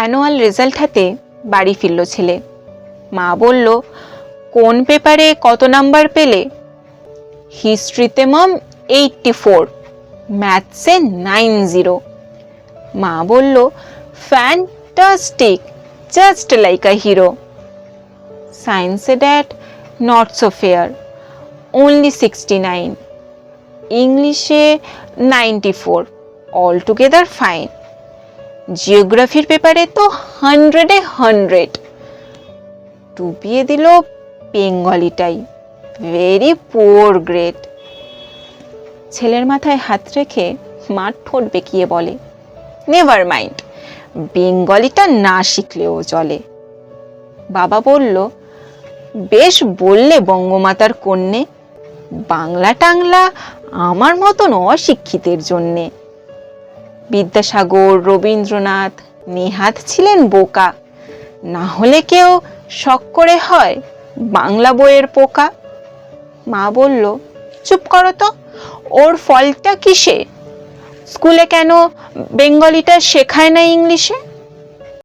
Annual result হাতে বাড়ি ফিরল ছেলে। মা বলল, কোন পেপারে কত নাম্বার পেলে? হিস্ট্রিতে মম 84, ম্যাথসে 90। মা বলল, fantastic, just like a hero. সায়েন্সে dad, not so fair, only 69। ইংলিশে 94, অল টুগেদার ফাইন। জিওগ্রাফির পেপারে তো 100-এ 100। ডুবিয়ে দিল বেঙ্গলিটাই, ভেরি পুয়ার গ্রেড। ছেলের মাথায় হাত রেখে মা ঠোঁট বেঁকিয়ে বলে, নেভার মাইন্ড, বেঙ্গলিটা না শিখলেও চলে। বাবা বলল, বেশ বললে বঙ্গমাতার কন্যে, বাংলা টাংলা আমার মতন অশিক্ষিতের জন্যে। বিদ্যাসাগর, রবীন্দ্রনাথ, নেহাত ছিলেন বোকা, না হলে কেউ শখ করে হয় বাংলা বইয়ের পোকা। মা বলল, চুপ করো তো, ওর ফলটা কিসে? স্কুলে কেন বেঙ্গলিটা শেখায় না ইংলিশে?